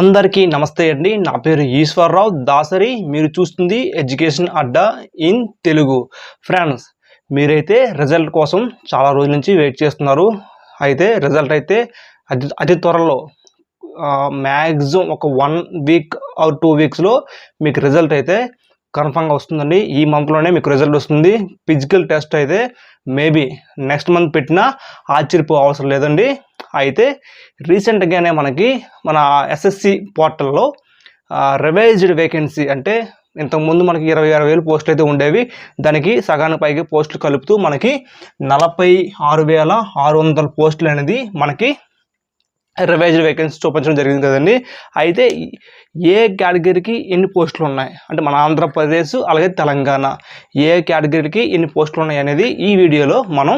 అందరికీ నమస్తే అండి. నా పేరు ఈశ్వరరావు దాసరి. మీరు చూస్తుంది education Adda in Telugu. Friends, మీరైతే రిజల్ట్ కోసం చాలా రోజుల నుంచి వెయిట్ చేస్తున్నారు. అయితే రిజల్ట్ అయితే అతి త్వరలో మ్యాక్సిమం ఒక 1 వీక్ ఆర్ 2 వీక్స్లో మీకు రిజల్ట్ అయితే కన్ఫామ్గా వస్తుందండి. ఈ మంత్లోనే మీకు రిజల్ట్ వస్తుంది. ఫిజికల్ టెస్ట్ అయితే మేబీ నెక్స్ట్ మంత్ పెట్టినా ఆశ్చర్యపో అవసరం లేదండి. అయితే రీసెంట్గానే మన ఎస్ఎస్సి పోర్టల్లో రివైజ్డ్ వేకెన్సీ అంటే ఇంతకుముందు మనకి 26,000 పోస్టులు అయితే ఉండేవి. దానికి సగానికి పైగా పోస్టులు కలుపుతూ మనకి 46,600 పోస్టులు అనేది మనకి రివైజ్డ్ వేకెన్సీ చూపించడం జరిగింది కదండి. అయితే ఏ కేటగిరీకి ఎన్ని పోస్టులు ఉన్నాయి అంటే మన ఆంధ్రప్రదేశ్ అలాగే తెలంగాణ ఏ కేటగిరీకి ఎన్ని పోస్టులు ఉన్నాయి అనేది ఈ వీడియోలో మనం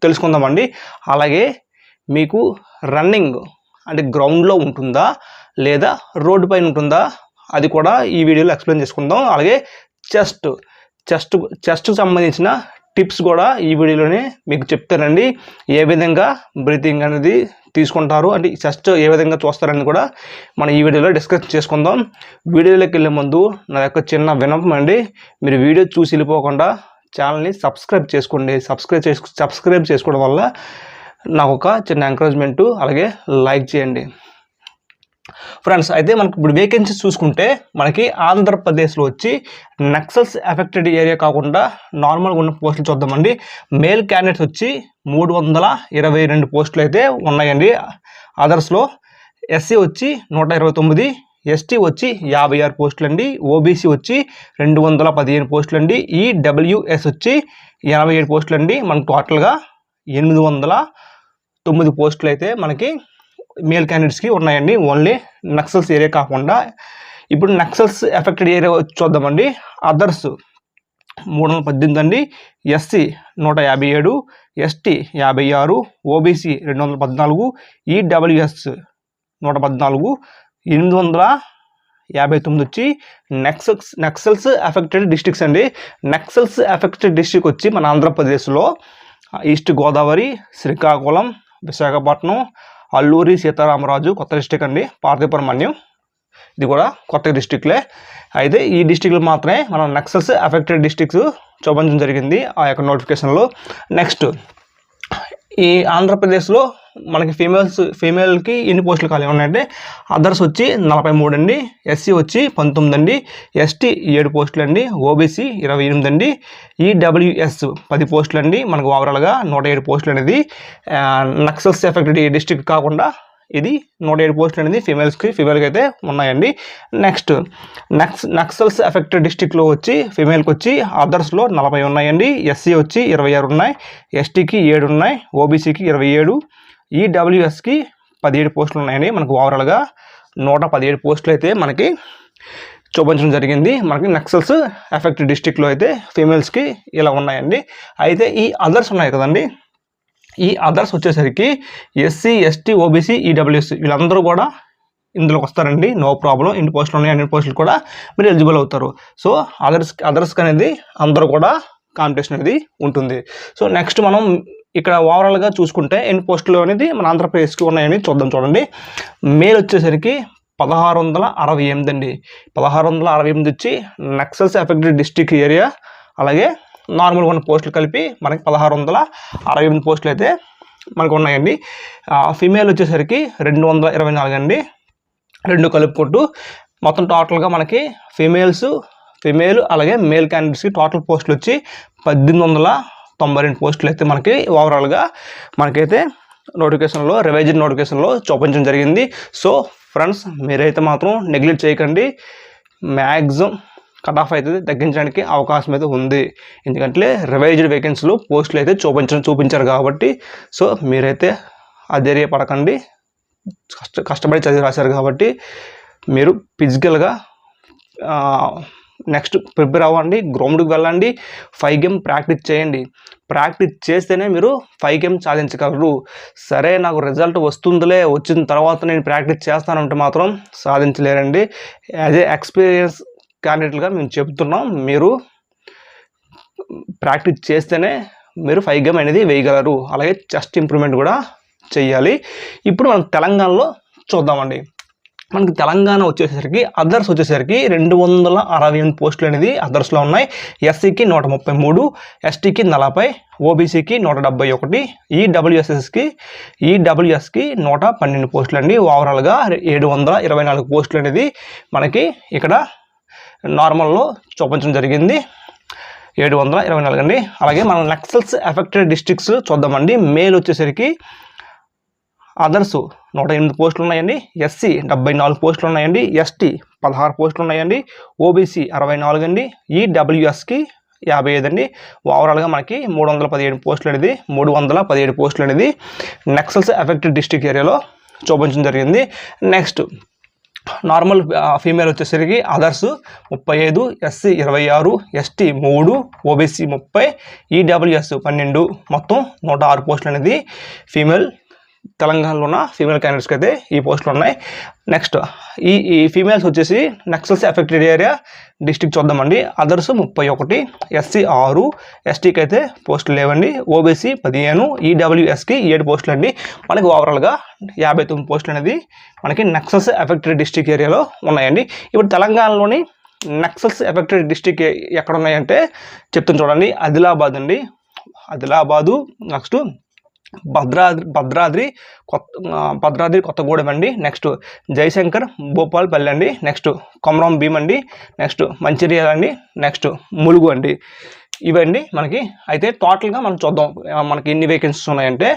తెలుసుకుందామండి. అలాగే మీకు రన్నింగ్ అంటే గ్రౌండ్లో ఉంటుందా లేదా రోడ్డు పైన ఉంటుందా అది కూడా ఈ వీడియోలో ఎక్స్ప్లెయిన్ చేసుకుందాం. అలాగే చెస్ట్కు సంబంధించిన టిప్స్ కూడా ఈ వీడియోలోనే మీకు చెప్తానండి. ఏ విధంగా బ్రీతింగ్ అనేది తీసుకుంటారు అంటే చెస్ట్ ఏ విధంగా చూస్తారని కూడా మనం ఈ వీడియోలో డిస్కస్ చేసుకుందాం. వీడియోలోకి వెళ్ళే ముందు నా యొక్క చిన్న విన్నపం అండి, మీరు వీడియో చూసి వెళ్ళిపోకుండా ఛానల్ని సబ్స్క్రైబ్ చేసుకోండి. సబ్స్క్రైబ్ చేసుకోవడం వల్ల నాకు ఒక చిన్న ఎంకరేజ్మెంటు, అలాగే లైక్ చేయండి. ఫ్రెండ్స్, అయితే మనకి ఇప్పుడు వేకెన్సీస్ చూసుకుంటే మనకి ఆంధ్రప్రదేశ్లో వచ్చి నక్సల్స్ ఎఫెక్టెడ్ ఏరియా కాకుండా నార్మల్గా ఉన్న పోస్టులు చూద్దామండి. మేల్ క్యాండిడేట్స్ వచ్చి 322 పోస్టులు అయితే ఉన్నాయండి. అదర్స్లో ఎస్సీ వచ్చి 129, ఎస్టీ వచ్చి 56 పోస్టులు అండి, ఓబీసీ వచ్చి 215 పోస్టులు అండి, ఈడబ్ల్యూఎస్ వచ్చి 87 పోస్టులు అండి. మనకు టోటల్గా 809 పోస్టులు అయితే మనకి మేల్ క్యాండిడేట్స్కి ఉన్నాయండి, ఓన్లీ నక్సల్స్ ఏరియా కాకుండా. ఇప్పుడు నక్సల్స్ ఎఫెక్టెడ్ ఏరియా చూద్దామండి. అదర్స్ 318 అండి, ఎస్సీ 157, ఎస్టీ 56, ఓబీసీ 214, ఈడబ్ల్యూఎస్ 114, 859 వచ్చి నక్సల్స్ ఎఫెక్టెడ్ డిస్ట్రిక్ట్స్ అండి. నక్సల్స్ ఎఫెక్టెడ్ డిస్ట్రిక్ట్ వచ్చి మన ఆంధ్రప్రదేశ్లో ఈస్ట్ గోదావరి, శ్రీకాకుళం, విశాఖపట్నం, అల్లూరి సీతారామరాజు కొత్త డిస్టిక్ అండి, పార్తీపురం మన్యం ఇది కూడా కొత్త డిస్టిక్లే. అయితే ఈ డిస్టిక్లు మాత్రమే మనం నక్సల్స్ ఎఫెక్టెడ్ డిస్ట్రిక్ట్స్ చూపించడం జరిగింది ఆ యొక్క నోటిఫికేషన్లో. నెక్స్ట్, ఈ ఆంధ్రప్రదేశ్లో మనకి ఫీమేల్కి ఎన్ని పోస్టులు ఖాళీ ఉన్నాయంటే అదర్స్ వచ్చి 43 అండి, ఎస్సీ వచ్చి 19 అండి, ఎస్టీ 7 పోస్టులు అండి, ఓబీసీ 28 అండి, ఈడబ్ల్యూఎస్ 10 పోస్టులు అండి. మనకు ఓవరాల్గా 107 పోస్టులు అనేది నక్సల్స్ ఎఫెక్టెడ్ డిస్ట్రిక్ట్ కాకుండా ఇది 107 పోస్టులు అనేది ఫీమేల్కి అయితే ఉన్నాయండి. నెక్స్ట్, నక్సల్స్ ఎఫెక్టెడ్ డిస్ట్రిక్ట్లో వచ్చి ఫీమేల్కి వచ్చి అదర్స్లో 40 ఉన్నాయండి, ఎస్సీ వచ్చి 26 ఉన్నాయి, ఎస్టీకి 7 ఉన్నాయి, ఓబీసీకి 27, ఈడబ్ల్యూఎస్కి 17 పోస్టులు ఉన్నాయండి. మనకు ఓవరాల్గా 117 పోస్టులు అయితే మనకి చూపించడం జరిగింది. మనకి నక్సల్స్ ఎఫెక్టెడ్ డిస్ట్రిక్ట్లో అయితే ఫీమేల్స్కి ఇలా ఉన్నాయండి. అయితే ఈ అదర్స్ ఉన్నాయి కదండి, ఈ అదర్స్ వచ్చేసరికి ఎస్సీ, ఎస్టీ, ఓబీసీ, ఈడబ్ల్యూఎస్ వీళ్ళందరూ కూడా ఇందులోకి వస్తారండి. నో ప్రాబ్లం, ఎన్ని పోస్టులు ఉన్నాయి అన్ని పోస్టులు కూడా మీరు ఎలిజిబుల్ అవుతారు. సో అదర్స్కి అనేది అందరూ కూడా కాంపిటీషన్ అనేది ఉంటుంది. సో నెక్స్ట్ మనం ఇక్కడ ఓవరాల్గా చూసుకుంటే ఎన్ని పోస్టులు అనేది మన ఆంధ్రప్రదేశ్కి ఉన్నాయని చూడండి. మేల్ వచ్చేసరికి 1668 అండి. 1668 వచ్చి నక్సల్స్ ఎఫెక్టెడ్ డిస్ట్రిక్ట్ ఏరియా, అలాగే నార్మల్గా ఉన్న పోస్టులు కలిపి మనకి 1668 పోస్టులు అయితే మనకు ఉన్నాయండి. ఫీమేల్ వచ్చేసరికి 224 అండి, 2 కలుపుకుంటూ మొత్తం టోటల్గా మనకి ఫీమేల్ అలాగే మేల్ క్యాండిడేట్స్కి టోటల్ పోస్టులు వచ్చి 1892 పోస్టులు అయితే మనకి ఓవరాల్గా మనకైతే రివైజ్డ్ నోటిఫికేషన్లో చూపించడం జరిగింది. సో ఫ్రెండ్స్, మీరైతే మాత్రం నెగ్లెక్ట్ చేయకండి. మ్యాక్సిమం కట్ ఆఫ్ అయితే తగ్గించడానికి అవకాశం అయితే ఉంది. ఎందుకంటే రివైజ్డ్ వేకెన్సీలో పోస్టులు అయితే చూపించారు కాబట్టి. సో మీరైతే అధైర్యపడకండి, కష్టపడి చదివి రాశారు కాబట్టి మీరు ఫిజికల్గా నెక్స్ట్ ప్రిపేర్ అవ్వండి, గ్రౌండ్కి వెళ్ళండి, 5 గేమ్ ప్రాక్టీస్ చేయండి. ప్రాక్టీస్ చేస్తేనే మీరు 5 గేమ్ సాధించగలరు. సరే, నాకు రిజల్ట్ వస్తుందిలే, వచ్చిన తర్వాత నేను ప్రాక్టీస్ చేస్తానంటే మాత్రం సాధించలేరండి. యాజ్ ఏ ఎక్స్పీరియన్స్ క్యాండిడేట్గా మేము చెప్తున్నాం, మీరు ప్రాక్టీస్ చేస్తేనే మీరు 5 గేమ్ అనేది వేయగలరు. అలాగే చెస్ట్ ఇంప్రూవ్మెంట్ కూడా చేయాలి. ఇప్పుడు మనం తెలంగాణలో చూద్దామండి. మనకి తెలంగాణ వచ్చేసరికి అదర్స్ వచ్చేసరికి 268 పోస్టులు అనేది అదర్స్లో ఉన్నాయి. ఎస్సీకి 133, ఎస్టీకి 40, ఓబీసీకి 171, ఈడబ్ల్యూఎస్కి 112 పోస్టులు అండి. ఓవరాల్గా 724 పోస్టులు అనేది మనకి ఇక్కడ నార్మల్లో చూపించడం జరిగింది. 724 అండి. అలాగే మనం నక్సల్స్ ఎఫెక్టెడ్ డిస్ట్రిక్ట్స్ చూద్దామండి. మేల్ వచ్చేసరికి అదర్స్ 108 పోస్టులు ఉన్నాయండి, ఎస్సీ 74 పోస్టులు ఉన్నాయండి, ఎస్టీ 16 పోస్టులు ఉన్నాయండి, ఓబీసీ 64 అండి, ఈడబ్ల్యూఎస్కి 55 అండి. ఓవరాల్గా మనకి 317 పోస్టులు అనేది 317 పోస్టులు అనేది నక్సల్స్ ఎఫెక్టెడ్ డిస్ట్రిక్ట్ ఏరియాలో చూపించడం జరిగింది. నెక్స్ట్ నార్మల్ ఫీమేల్ వచ్చేసరికి others 35, SC 26, ST 3, OBC 30, EWS 12, మొత్తం 106 పోస్టులు అనేది ఫీమేల్ తెలంగాణలో ఉన్న ఫీమేల్ క్యాండిడేట్స్కి అయితే ఈ పోస్టులు ఉన్నాయి. నెక్స్ట్ ఈ ఫీమేల్స్ వచ్చేసి నక్సల్స్ ఎఫెక్టెడ్ ఏరియా డిస్ట్రిక్ట్ చూద్దామండి. అదర్స్ 31, ఎస్సీ 6, ఎస్టీకి అయితే పోస్టులు లేవండి, ఓబీసీ 15, ఈడబ్ల్యూఎస్కి 7 పోస్టులు అండి. మనకి ఓవరాల్గా 59 పోస్టులు అనేది మనకి నక్సల్స్ ఎఫెక్టెడ్ డిస్ట్రిక్ట్ ఏరియాలో ఉన్నాయండి. ఇప్పుడు తెలంగాణలోని నక్సల్స్ ఎఫెక్టెడ్ డిస్ట్రిక్ట్ ఎక్కడ ఉన్నాయంటే చెప్తాను చూడండి. ఆదిలాబాద్ అండి, ఆదిలాబాదు. నెక్స్ట్ భద్రాద్రి కొత్తగూడెం అండి. నెక్స్ట్ జయశంకర్ భూపాలపల్లి అండి. నెక్స్ట్ కొమరం భీం అండి. నెక్స్ట్ మంచిర్యాల అండి. నెక్స్ట్ ములుగు అండి. ఇవండి మనకి. అయితే టోటల్గా మనం చూద్దాం మనకి ఎన్ని వేకెన్సీస్ ఉన్నాయంటే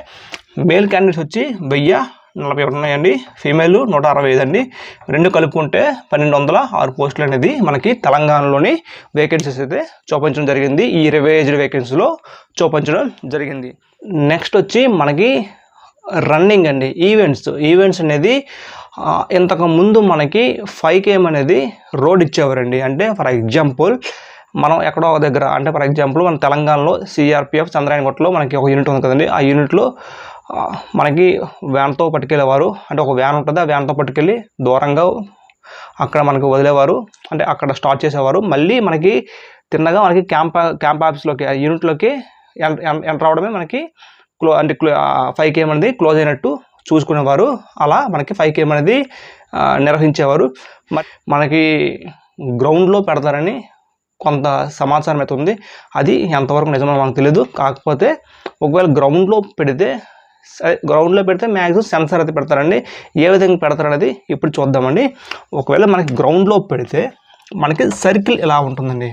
మేల్ క్యాండిడేట్స్ వచ్చి 1041 ఉన్నాయండి, ఫీమేల్ 165 అండి. రెండు కలుపుకుంటే 1206 పోస్టులు అనేది మనకి తెలంగాణలోని వేకెన్సీస్ అయితే చూపించడం జరిగింది. ఈ 20 వేకెన్సీలో చూపించడం జరిగింది. నెక్స్ట్ వచ్చి మనకి రన్నింగ్ అండి, ఈవెంట్స్ అనేది ఇంతకుముందు మనకి 5 km అనేది రోడ్ ఇచ్చేవారండి. అంటే ఫర్ ఎగ్జాంపుల్ మనం ఎక్కడో ఒక దగ్గర, అంటే ఫర్ ఎగ్జాంపుల్ మన తెలంగాణలో సిఆర్పిఎఫ్ చంద్రాయణగుట్టలో మనకి ఒక యూనిట్ ఉంది కదండి. ఆ యూనిట్లో మనకి వ్యాన్తో పట్టుకెళ్ళేవారు. అంటే ఒక వ్యాన్ ఉంటుంది, ఆ వ్యాన్తో పట్టుకెళ్ళి దూరంగా అక్కడ మనకు వదిలేవారు. అంటే అక్కడ స్టార్ట్ చేసేవారు. మళ్ళీ మనకి తిన్నగా మనకి క్యాంప్ ఆఫీస్లోకి, ఆ యూనిట్లోకి ఎంటర్ అవడమే మనకి 5 km అనేది క్లోజ్ అయినట్టు చూసుకునేవారు. అలా మనకి 5 km అనేది నిర్వహించేవారు. మనకి గ్రౌండ్లో పెడతారని కొంత సమాచారం అయితే ఉంది. అది ఎంతవరకు నిజమో మనకు తెలియదు. కాకపోతే ఒకవేళ గ్రౌండ్లో పెడితే మ్యాక్సిమం సెన్సార్ అయితే పెడతారండి. ఏ విధంగా పెడతారనేది ఇప్పుడు చూద్దామండి. ఒకవేళ మనకి గ్రౌండ్లో పెడితే మనకి సర్కిల్ ఇలా ఉంటుందండి.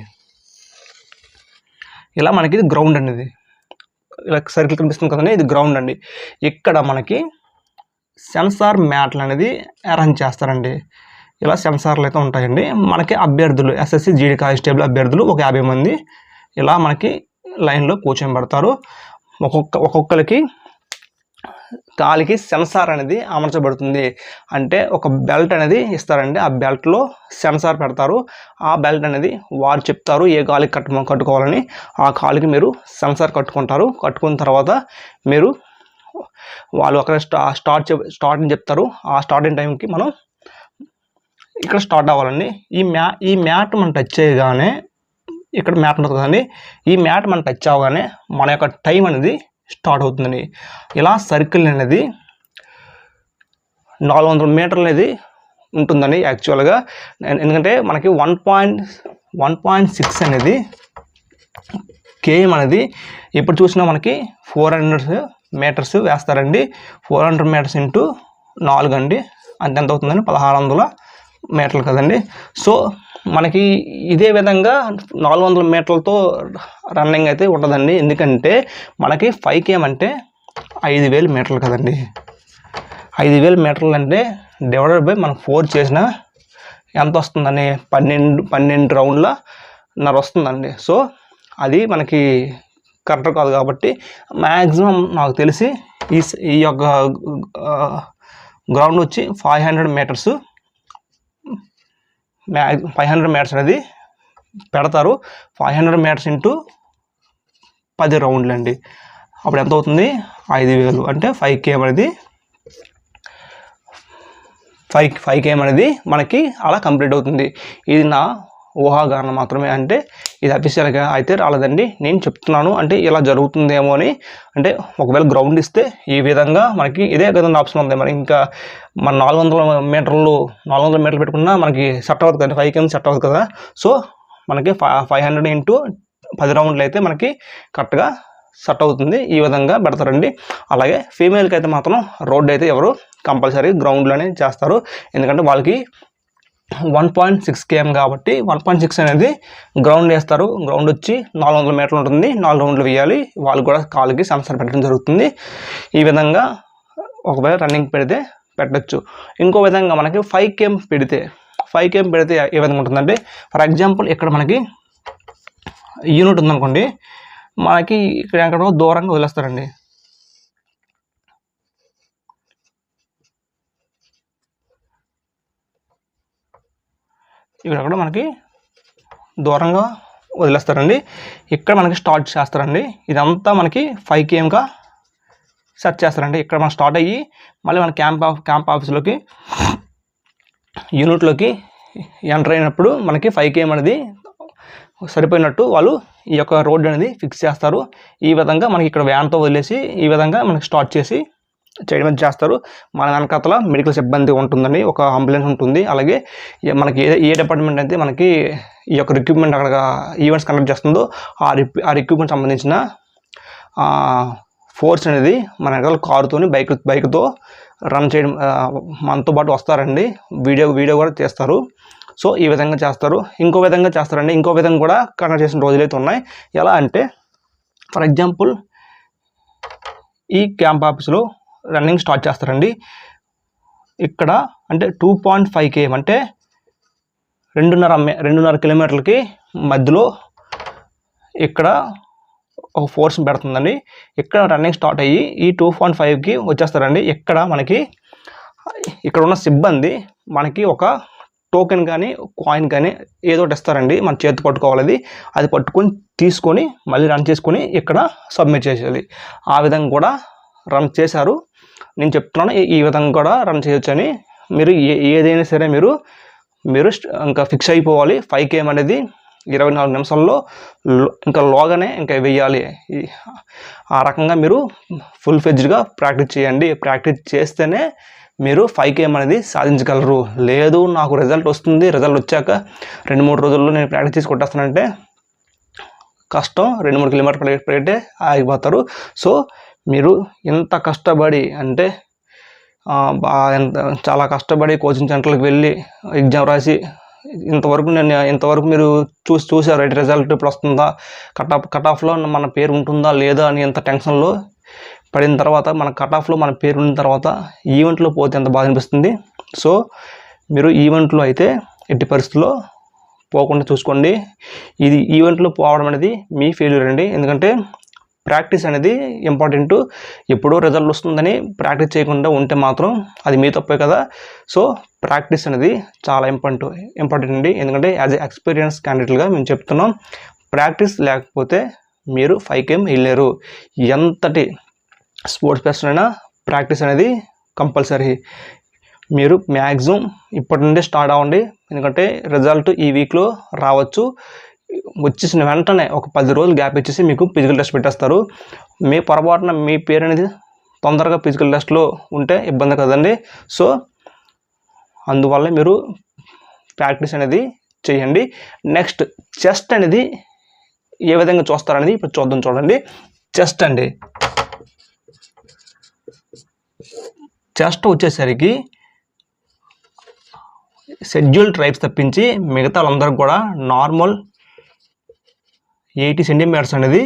ఇలా మనకి ఇది గ్రౌండ్ అనేది, ఇలా సర్కిల్ కనిపిస్తుంది కదండి, ఇది గ్రౌండ్ అండి. ఇక్కడ మనకి సెన్సార్ మ్యాట్లు అనేది అరేంజ్ చేస్తారండి. ఇలా సెన్సార్లు అయితే ఉంటాయండి. మనకి అభ్యర్థులు ఎస్ఎస్సి జీడీ కానిస్టేబుల్ అభ్యర్థులు ఒక 50 మంది ఇలా మనకి లైన్లో కూర్చోబెడతారు. ఒక్కొక్కరికి కాలికి సెన్సార్ అనేది అమర్చబడుతుంది. అంటే ఒక బెల్ట్ అనేది ఇస్తారండి. ఆ బెల్ట్లో సెన్సార్ పెడతారు. ఆ బెల్ట్ అనేది వారు చెప్తారు ఏ కాలికి కట్టుకోవాలని. ఆ కాలికి మీరు సెన్సార్ కట్టుకుంటారు. కట్టుకున్న తర్వాత మీరు వాళ్ళు అక్కడ స్టార్ట్ అని చెప్తారు. ఆ స్టార్టింగ్ టైంకి మనం ఇక్కడ స్టార్ట్ అవ్వాలండి. ఈ మ్యాట్ మనం టచ్ చేయగానే, ఇక్కడ మ్యాట్ ఉంటుంది కదండి, ఈ మ్యాట్ మనం టచ్ అవ్వగానే మన యొక్క టైం అనేది స్టార్ట్ అవుతుందండి. ఇలా సర్కిల్ అనేది 400 మీటర్లు అనేది ఉంటుందండి యాక్చువల్గా. ఎందుకంటే మనకి 1.6 అనేది కేఎం అనేది ఇప్పుడు చూసినా మనకి 400 మీటర్స్ వేస్తారండి. 400 మీటర్స్ ఇంటూ 4 అండి, అంటే ఎంత అవుతుందండి 1600 మీటర్లు కదండి. సో మనకి ఇదే విధంగా 400 మీటర్లతో రన్నింగ్ అయితే ఉంటుందండి. ఎందుకంటే మనకి 5 km అంటే 5000 మీటర్లు కదండి. 5000 మీటర్లు అంటే డివైడెడ్ బై మనం 4 చేసిన ఎంత వస్తుందని 12 రౌండ్ల వస్తుందండి. సో అది మనకి కరెక్ట్ కాదు. కాబట్టి మ్యాక్సిమం నాకు తెలిసి ఈ యొక్క గ్రౌండ్ వచ్చి 500 మీటర్స్ అనేది పెడతారు. 500 మీటర్స్ ఇంటూ 10 రౌండ్లు అండి. అప్పుడు ఎంత అవుతుంది 5000. అంటే 5 km అనేది 5 km అనేది మనకి అలా కంప్లీట్ అవుతుంది. ఇది నా ఊహాగానం మాత్రమే. అంటే ఇది అఫీషియల్గా అయితే రాలేదండి, నేను చెప్తున్నాను అంటే ఇలా జరుగుతుందేమో అని. అంటే ఒకవేళ గ్రౌండ్ ఇస్తే ఈ విధంగా మనకి ఇదే కదండి ఆప్షన్ ఉంది. మరి ఇంకా మన 400 మీటర్లు పెట్టుకున్నా మనకి సెట్ అవ్వదు కదా, 5 km సెట్ అవ్వదు కదా. సో మనకి 500 ఇంటూ 10 రౌండ్లు అయితే మనకి కరెక్ట్గా సెట్ అవుతుంది. ఈ విధంగా పెడతారండి. అలాగే ఫీమేల్కి అయితే మాత్రం రోడ్ అయితే ఎవరు కంపల్సరీ గ్రౌండ్లోనే చేస్తారు. ఎందుకంటే వాళ్ళకి 1.6 km కాబట్టి 1.6 అనేది గ్రౌండ్ వేస్తారు. గ్రౌండ్ వచ్చి 400 మీటర్లు ఉంటుంది, 4 రౌండ్లు వేయాలి. వాళ్ళు కూడా కాలుకి సెన్సార్ పెట్టడం జరుగుతుంది. ఈ విధంగా ఒకవేళ రన్నింగ్ పెడితే పెట్టచ్చు. ఇంకో విధంగా మనకి 5 km పెడితే ఏ విధంగా ఉంటుందంటే, ఫర్ ఎగ్జాంపుల్ ఇక్కడ మనకి యూనిట్ ఉందనుకోండి, మనకి ఇక్కడ ఎక్కడో దూరంగా వదిలేస్తారండి. ఇక్కడ మనకి దూరంగా వదిలేస్తారండి. ఇక్కడ మనకి స్టార్ట్ చేస్తారండి. ఇదంతా మనకి 5 kmగా సెట్ చేస్తారండి. ఇక్కడ మనం స్టార్ట్ అయ్యి మళ్ళీ మన క్యాంప్ ఆఫీస్లోకి యూనిట్లోకి ఎంటర్ అయినప్పుడు మనకి 5 km అనేది సరిపోయినట్టు వాళ్ళు ఈ యొక్క రోడ్ అనేది ఫిక్స్ చేస్తారు. ఈ విధంగా మనకి ఇక్కడ వ్యాన్తో వదిలేసి ఈ విధంగా మనకి స్టార్ట్ చేసి చేయడం చేస్తారు. మన వెనకాతల మెడికల్ సిబ్బంది ఉంటుందండి, ఒక అంబులెన్స్ ఉంటుంది. అలాగే మనకి ఏ డిపార్ట్మెంట్ అయితే మనకి ఈ యొక్క రిక్రూట్మెంట్ అక్కడ ఈవెంట్స్ కండక్ట్ చేస్తుందో ఆ రిక్రూట్మెంట్ సంబంధించిన ఫోర్స్ అనేది మన వెనకాల కారుతోని బైక్తో రన్ చేయడం మనతో పాటు వస్తారండి. వీడియో కూడా తీస్తారు. సో ఈ విధంగా చేస్తారు. ఇంకో విధంగా చేస్తారండి. ఇంకో విధంగా కూడా కండక్ట్ చేసిన రోజులైతే ఉన్నాయి. ఎలా అంటే, ఫర్ ఎగ్జాంపుల్ ఈ క్యాంప్ ఆఫీస్లో రన్నింగ్ స్టార్ట్ చేస్తారండి. ఇక్కడ అంటే 2.5 km అంటే 2.5 కిలోమీటర్లకి మధ్యలో ఇక్కడ ఒక ఫోర్స్ పెడుతుందండి. ఇక్కడ రన్నింగ్ స్టార్ట్ అయ్యి ఈ 2.5కి వచ్చేస్తారండి. ఇక్కడ ఉన్న సిబ్బంది మనకి ఒక టోకెన్ కానీ కాయిన్ కానీ ఏదో ఒకటి ఇస్తారండి. మన చేతి పట్టుకోవాలి. అది పట్టుకొని తీసుకొని మళ్ళీ రన్ చేసుకొని ఇక్కడ సబ్మిట్ చేసేయాలి. ఆ విధంగా కూడా రన్ చేశారు. నేను చెప్తున్నాను ఈ విధంగా కూడా రన్ చేయొచ్చని. మీరు ఏదైనా సరే మీరు ఇంకా ఫిక్స్ అయిపోవాలి. 5 km అనేది 24 నిమిషాల్లో ఇంకా లోగానే ఇంకా వెయ్యాలి. ఆ రకంగా మీరు ఫుల్ ఫ్లెడ్జ్డ్గా ప్రాక్టీస్ చేయండి. ప్రాక్టీస్ చేస్తేనే మీరు 5 km అనేది సాధించగలరు. లేదు నాకు రిజల్ట్ వస్తుంది, రిజల్ట్ వచ్చాక 2-3 రోజుల్లో నేను ప్రాక్టీస్ చేసి కొట్టేస్తానంటే కష్టం. 2-3 కిలోమీటర్లు పెరిగితే ఆగిపోతారు. సో మీరు ఇంత కష్టపడి అంటే చాలా కష్టపడి కోచింగ్ సెంటర్లకు వెళ్ళి ఎగ్జామ్ రాసి ఇంతవరకు మీరు చూసారు రిజల్ట్ ఇప్పుడు వస్తుందా, కట్ ఆఫ్లో మన పేరు ఉంటుందా లేదా అని ఎంత టెన్షన్లో పడిన తర్వాత మన కట్ ఆఫ్లో మన పేరు ఉన్న తర్వాత ఈవెంట్లో పోతే ఎంత బాధ అనిపిస్తుంది. సో మీరు ఈవెంట్లో అయితే ఎట్టి పరిస్థితుల్లో పోకుండా చూసుకోండి. ఇది ఈవెంట్లో పోవడం అనేది మీ ఫెయిల్యూర్ అండి. ఎందుకంటే ప్రాక్టీస్ అనేది ఇంపార్టెంట్. ఎప్పుడో రిజల్ట్ వస్తుందని ప్రాక్టీస్ చేయకుండా ఉంటే మాత్రం అది మీ తప్పే కదా. సో ప్రాక్టీస్ అనేది చాలా ఇంపార్టెంట్ అండి. ఎందుకంటే యాజ్ ఎ ఎక్స్పీరియన్స్ క్యాండిడేట్గా మేము చెప్తున్నాం, ప్రాక్టీస్ లేకపోతే మీరు 5 km వెళ్ళలేరు. ఎంతటి స్పోర్ట్స్ పర్సన్ అయినా ప్రాక్టీస్ అనేది కంపల్సరీ. మీరు మ్యాక్సిమం ఇప్పటి నుండే స్టార్ట్ అవ్వండి. ఎందుకంటే రిజల్ట్ ఈ వీక్లో రావచ్చు. వచ్చేసిన వెంటనే ఒక 10 రోజులు గ్యాప్ ఇచ్చేసి మీకు ఫిజికల్ టెస్ట్ పెట్టేస్తారు. మీ పొరపాటున మీ పేరు అనేది తొందరగా ఫిజికల్ టెస్ట్లో ఉంటే ఇబ్బంది కదండి. సో అందువల్ల మీరు ప్రాక్టీస్ అనేది చేయండి. నెక్స్ట్ చెస్ట్ అనేది ఏ విధంగా చూస్తారనేది ఇప్పుడు చూడండి. చెస్ట్ వచ్చేసరికి షెడ్యూల్ ట్రైబ్స్ తప్పించి మిగతా వాళ్ళందరూ కూడా నార్మల్ 80 సెంటీమీటర్స్ అనేది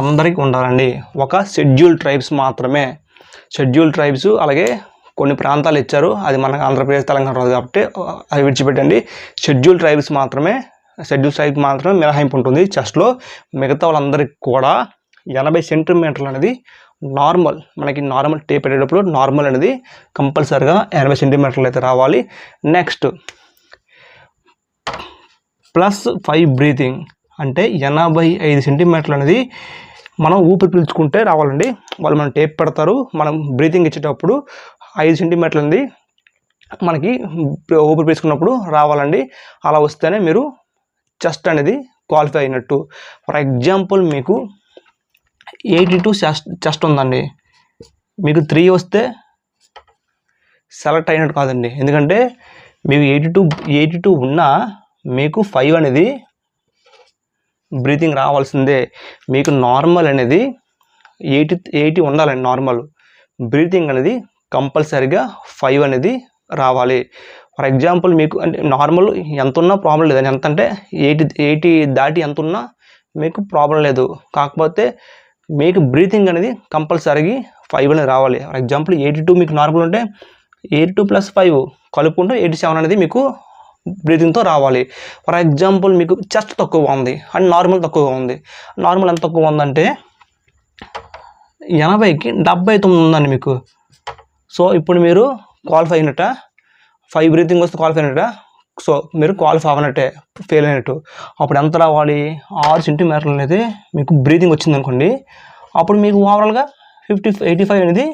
అందరికీ ఉండాలండి. ఒక షెడ్యూల్ ట్రైబ్స్ మాత్రమే. షెడ్యూల్ ట్రైబ్స్ అలాగే కొన్ని ప్రాంతాలు ఇచ్చారు, అది మనకు ఆంధ్రప్రదేశ్ తెలంగాణ రాదు కాబట్టి అది విడిచిపెట్టండి. షెడ్యూల్ ట్రైబ్స్ మాత్రమే మినహాయింపు ఉంటుంది చెస్ట్లో. మిగతా వాళ్ళందరికీ కూడా 80 సెంటీమీటర్లు అనేది నార్మల్. మనకి నార్మల్ టేప్ పెట్టేటప్పుడు నార్మల్ అనేది కంపల్సరీగా 80 సెంటీమీటర్లు అయితే రావాలి. నెక్స్ట్ +5 బ్రీతింగ్ అంటే 85 సెంటీమీటర్లు అనేది మనం ఊపిరి పీల్చుకుంటే రావాలండి. వాళ్ళు మనం టేప్ పెడతారు, మనం బ్రీతింగ్ ఇచ్చేటప్పుడు 5 సెంటీమీటర్లు అనేది మనకి ఊపిరి పీల్చుకున్నప్పుడు రావాలండి. అలా వస్తేనే మీరు చెస్ట్ అనేది క్వాలిఫై అయినట్టు. ఫర్ ఎగ్జాంపుల్ మీకు 82 చెస్ట్ ఉందండి, మీకు 3 వస్తే సెలెక్ట్ అయినట్టు కాదండి. ఎందుకంటే మీకు 82 ఉన్నా మీకు 5 అనేది బ్రీతింగ్ రావాల్సిందే. మీకు నార్మల్ అనేది 80 ఉండాలండి. నార్మల్ బ్రీతింగ్ అనేది కంపల్సరీగా 5 అనేది రావాలి. ఫర్ ఎగ్జాంపుల్ మీకు అంటే నార్మల్ ఎంత ఉన్నా ప్రాబ్లం లేదండి. ఎంత అంటే 80 దాటి ఎంత ఉన్నా మీకు ప్రాబ్లం లేదు. కాకపోతే మీకు బ్రీతింగ్ అనేది కంపల్సరీగా 5 అనేది రావాలి. ఫర్ ఎగ్జాంపుల్ 82 మీకు నార్మల్ ఉంటే 82 + 5 కలుపుకుంటూ 87 అనేది మీకు బ్రీతింగ్తో రావాలి. ఫర్ ఎగ్జాంపుల్ మీకు చెస్ట్ తక్కువగా ఉంది అండ్ నార్మల్ తక్కువగా ఉంది. నార్మల్ ఎంత తక్కువ ఉందంటే 80కి 79 ఉందండి మీకు. సో ఇప్పుడు మీరు క్వాలిఫై అయినట్ట, 5 బ్రీతింగ్ వస్తే క్వాలిఫై అయినట్ట. సో మీరు క్వాలిఫై అవ్వనట్టే, ఫెయిల్ అయినట్టు. అప్పుడు ఎంత రావాలి? 6 సెంటీమీటర్లు అనేది మీకు బ్రీతింగ్ వచ్చింది అనుకోండి. అప్పుడు మీకు ఓవరాల్గా 85 అనేది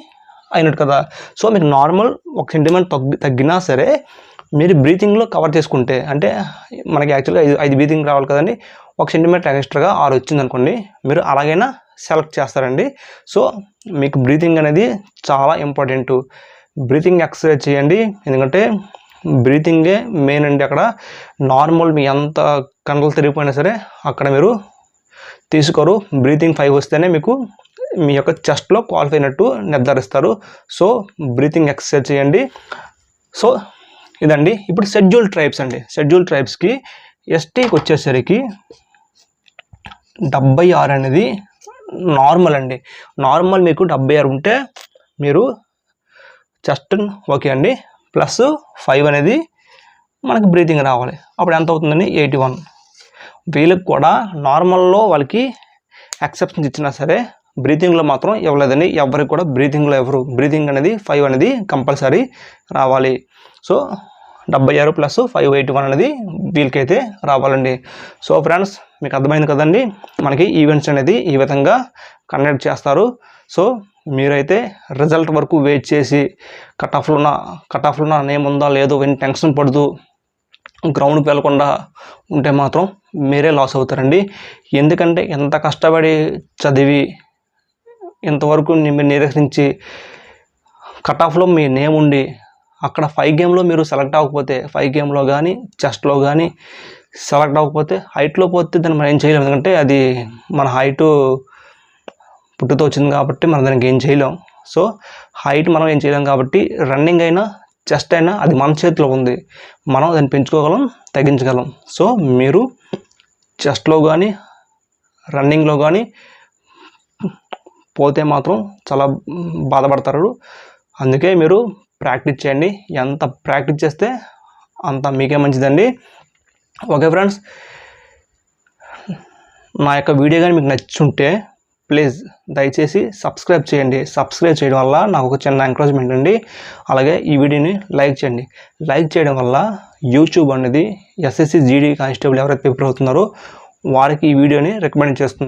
అయినట్టు కదా. సో మీకు నార్మల్ 1 సెంటీమీటర్ తగ్గినా సరే మీరు బ్రీతింగ్లో కవర్ చేసుకుంటే, అంటే మనకి యాక్చువల్గా 5 బ్రీతింగ్ రావాలి కదండి, 1 సెంటీమీటర్ ఎక్స్ట్రాగా 6 వచ్చింది అనుకోండి, మీరు అలాగైనా సెలెక్ట్ చేస్తారండి. సో మీకు బ్రీతింగ్ అనేది చాలా ఇంపార్టెంట్. బ్రీతింగ్ ఎక్సర్సైజ్ చేయండి, ఎందుకంటే బ్రీతింగే మెయిన్ అండి. అక్కడ నార్మల్ మీ ఎంత కండలు తిరిగిపోయినా సరే అక్కడ మీరు తీసుకోరు. బ్రీతింగ్ 5 వస్తేనే మీకు మీ యొక్క చెస్ట్లో క్వాలిఫై అయినట్టు నిర్ధారిస్తారు. సో బ్రీతింగ్ ఎక్సర్సైజ్ చేయండి. సో ఇదండి. ఇప్పుడు షెడ్యూల్ ట్రైబ్స్ అండి. షెడ్యూల్ ట్రైబ్స్కి ఎస్టీకి వచ్చేసరికి 76 అనేది నార్మల్ అండి. నార్మల్ మీకు 76 ఉంటే మీరు చెస్ట్ ఓకే అండి, ప్లస్ 5 అనేది మనకి బ్రీతింగ్ రావాలి. అప్పుడు ఎంత అవుతుందండి? 81. వీళ్ళకి కూడా నార్మల్లో వాళ్ళకి ఎక్సెప్షన్స్ ఇచ్చినా సరే బ్రీతింగ్లో మాత్రం ఇవ్వలేదండి. ఎవరికి కూడా బ్రీతింగ్ అనేది 5 అనేది కంపల్సరీ రావాలి. సో 76 + 5 81 అనేది వీళ్ళకైతే రావాలండి. సో ఫ్రెండ్స్ మీకు అర్థమైంది కదండి, మనకి ఈవెంట్స్ అనేది ఈ విధంగా కండక్ట్ చేస్తారు. సో మీరైతే రిజల్ట్ వరకు వెయిట్ చేసి కట్ ఆఫ్లో నా నేమ్ ఉందా లేదో అని టెన్షన్ పడుతూ గ్రౌండ్కి వెళ్ళకుండా ఉంటే మాత్రం మీరే లాస్ అవుతారండి. ఎందుకంటే ఎంత కష్టపడి చదివి ఇంతవరకు మీరు నిరీక్షించి కట్ ఆఫ్లో మీ నేమ్ ఉండి అక్కడ 5 గేమ్లో మీరు సెలెక్ట్ అవ్వకపోతే, 5 గేమ్లో కానీ చెస్ట్లో కానీ సెలెక్ట్ అవ్వకపోతే, హైట్లో పోతే దాన్ని మనం ఏం చేయలేము. ఎందుకంటే అది మన హైటు పుట్టుతో వచ్చింది కాబట్టి మనం దానికి ఏం చేయలేం. సో హైట్ మనం ఏం చేయలేం కాబట్టి రన్నింగ్ అయినా చెస్ట్ అయినా అది మన చేతిలో ఉంది. మనం దాన్ని పెంచుకోగలం, తగ్గించగలం. సో మీరు చెస్ట్లో కానీ రన్నింగ్లో కానీ పోతే మాత్రం చాలా బాధపడతారు. అందుకే మీరు ప్రాక్టీస్ చేయండి. ఎంత ప్రాక్టీస్ చేస్తే అంత మీకే మంచిదండి. ఓకే ఫ్రెండ్స్, నా యొక్క వీడియో కానీ మీకు నచ్చుంటే ప్లీజ్ దయచేసి సబ్స్క్రైబ్ చేయండి. సబ్స్క్రైబ్ చేయడం వల్ల నాకు ఒక చిన్న ఎంకరేజ్మెంట్ అండి. అలాగే ఈ వీడియోని లైక్ చేయండి. లైక్ చేయడం వల్ల యూట్యూబ్ అనేది SSC GD కానిస్టేబుల్ ఎవరైతే ప్రిపేర్ అవుతున్నారో వారికి ఈ వీడియోని రికమెండ్ చేస్తుంది.